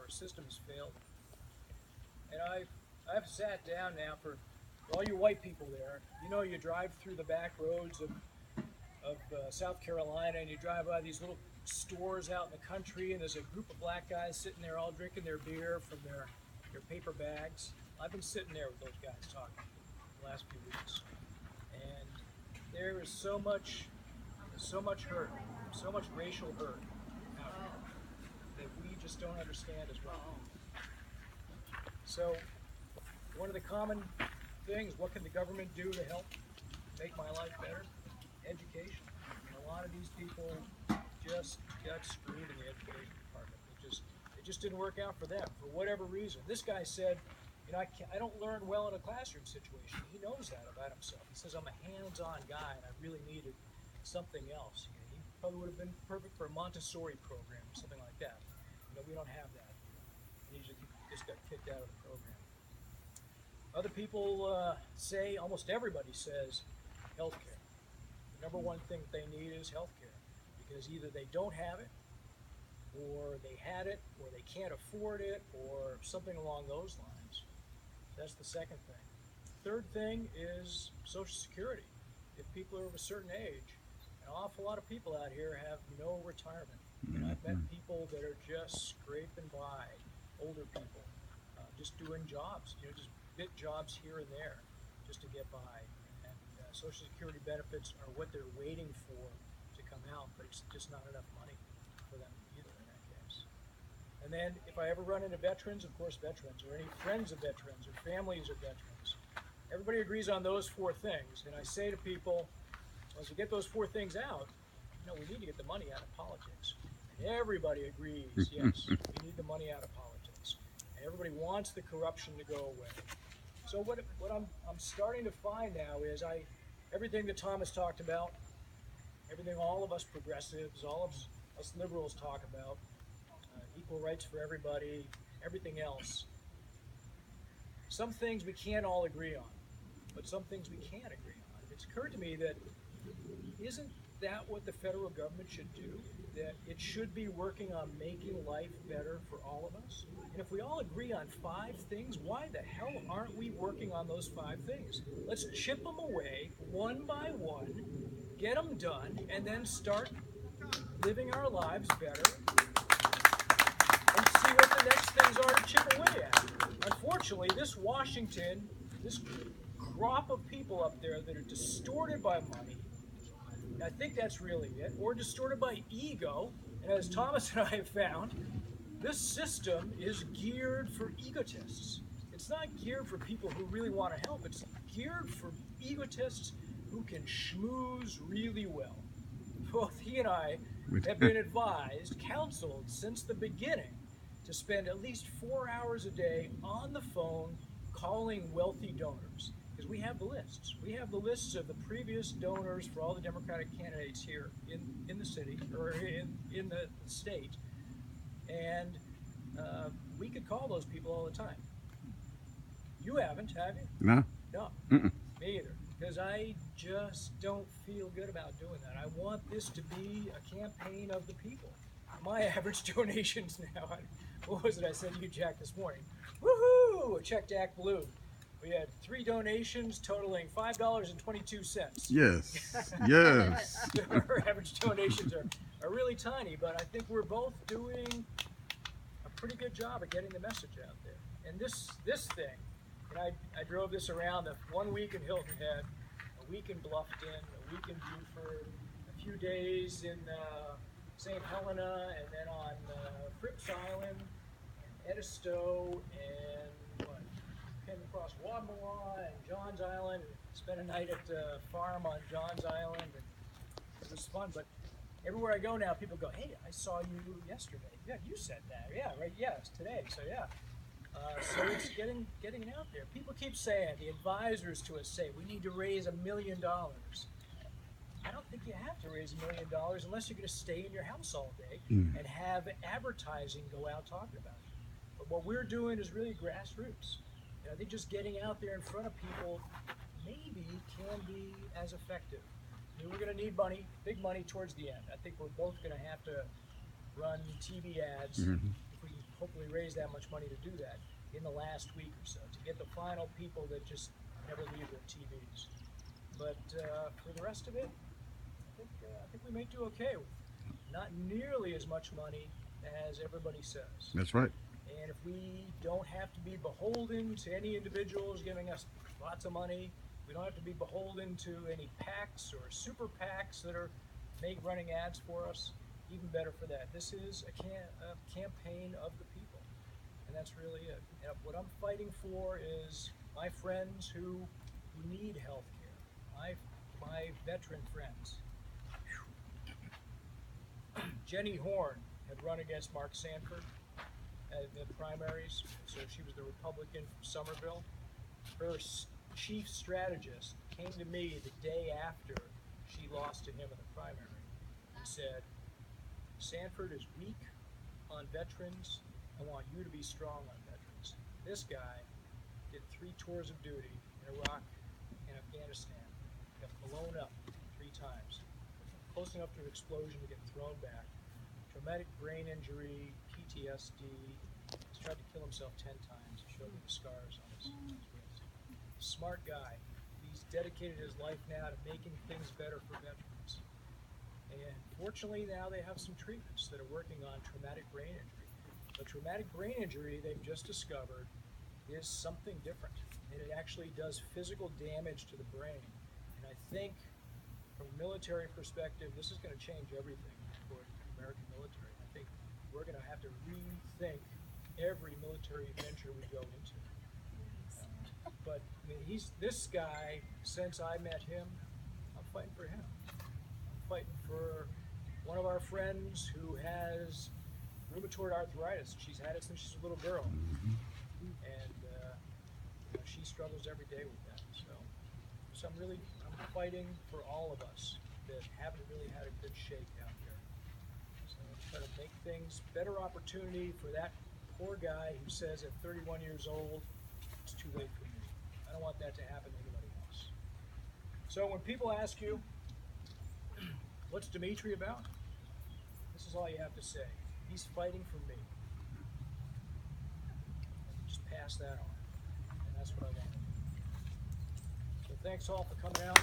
our system has failed. And I've sat down now for all you white people there. You know, you drive through the back roads of South Carolina, and you drive by these little stores out in the country, and there's a group of black guys sitting there all drinking their beer from their paper bags. I've been sitting there with those guys talking the last few weeks, and there is so much hurt, so much racial hurt out here that we just don't understand as well. So one of the common things, what can the government do to help make my life better? Education. And a lot of these people just got screwed in the education department. It just didn't work out for them for whatever reason. This guy said, you know, I don't learn well in a classroom situation. He knows that about himself. He says, I'm a hands-on guy and I really needed something else. You know, he probably would have been perfect for a Montessori program or something like that. You know, we don't have that. And he just got kicked out of the program. Other people say, almost everybody says, healthcare. The number one thing they need is healthcare, because either they don't have it, or they had it, or they can't afford it, or something along those lines. That's the second thing. Third thing is Social Security. If people are of a certain age, an awful lot of people out here have no retirement. And I've met people that are just scraping by, older people, just doing jobs, you know, just bit jobs here and there, just to get by. And Social Security benefits are what they're waiting for to come out, but it's just not enough money for them either in that case. And then if I ever run into veterans, of course veterans, or any friends of veterans, or families of veterans, everybody agrees on those four things. And I say to people, once we get those four things out, you know, we need to get the money out of politics. And everybody agrees, yes, we need the money out of politics. And everybody wants the corruption to go away. So what I'm starting to find now is everything that Thomas talked about, everything all of us progressives, all of us liberals talk about, equal rights for everybody, everything else. Some things we can't all agree on, but some things we can agree on. It's occurred to me that isn't that what the federal government should do? That it should be working on making life better for all of us? And if we all agree on 5 things, why the hell aren't we working on those 5 things? Let's chip them away one by one, get them done, and then start living our lives better and see what the next things are to chip away at. Unfortunately, this Washington, this crop of people up there that are distorted by money, I think that's really it, or distorted by ego. And as Thomas and I have found, this system is geared for egotists. It's not geared for people who really want to help. It's geared for egotists who can schmooze really well. Both he and I have been advised, counseled since the beginning, to spend at least 4 hours a day on the phone calling wealthy donors. Because we have the lists. We have the lists of the previous donors for all the Democratic candidates here in the city, or in the state. And we could call those people all the time. You haven't, have you? No. No. Me either. Because I just don't feel good about doing that. I want this to be a campaign of the people. My average donations now, what was it I said to you, Jack, this morning? Woohoo! A check to Act Blue. We had 3 donations totaling $5.22. Yes, yes. Our average donations are really tiny, but I think we're both doing a pretty good job of getting the message out there. And this thing, and I drove this around 1 week in Hilton Head, a week in Bluffton, a week in Beaufort, a few days in St. Helena, and then on Fripps Island, and Edisto, and what? Came across Wadmalaw and Johns Island, and spent a night at the farm on Johns Island, and it was fun. But everywhere I go now, people go, "Hey, I saw you yesterday." Yeah, you said that. Yeah, right. Yeah, it's today. So yeah. So it's getting it out there. People keep saying, the advisors to us say, we need to raise $1 million. I don't think you have to raise $1 million unless you're going to stay in your house all day and have advertising go out talking about it. But what we're doing is really grassroots. I think just getting out there in front of people maybe can be as effective. I mean, we're going to need money, big money towards the end. I think we're both going to have to run TV ads. If we can hopefully raise that much money to do that in the last week or so, to get the final people that just never leave their TVs. But for the rest of it, I think we may do okay with not nearly as much money as everybody says. That's right. And if we don't have to be beholden to any individuals giving us lots of money, we don't have to be beholden to any PACs or super PACs that are running ads for us, even better for that. This is a campaign of the people, and that's really it. And what I'm fighting for is my friends who need health care, my veteran friends. Jenny Horn had run against Mark Sanford in the primaries, so she was the Republican from Somerville. Her chief strategist came to me the day after she lost to him in the primary and said, Sanford is weak on veterans. I want you to be strong on veterans. This guy did 3 tours of duty in Iraq and Afghanistan, got blown up 3 times, close enough to an explosion to get thrown back, traumatic brain injury, PTSD. He's tried to kill himself 10 times. He showed me the scars on his wrist. Smart guy. He's dedicated his life now to making things better for veterans. And fortunately now they have some treatments that are working on traumatic brain injury. But traumatic brain injury, they've just discovered, is something different. And it actually does physical damage to the brain. And I think from a military perspective, this is going to change everything for the American military. I think we're going to have to rethink every military venture we go into. But I mean, this guy, since I met him, I'm fighting for him. I'm fighting for one of our friends who has rheumatoid arthritis. She's had it since she's a little girl. And she struggles every day with that. So I'm fighting for all of us that haven't really had a good shake out here. So I'm trying to make things better opportunity for that poor guy who says at 31 years old, it's too late for me. I don't want that to happen to anybody else. So when people ask you, what's Dimitri about? This is all you have to say. He's fighting for me. Just pass that on. And that's what I want. So thanks all for coming out.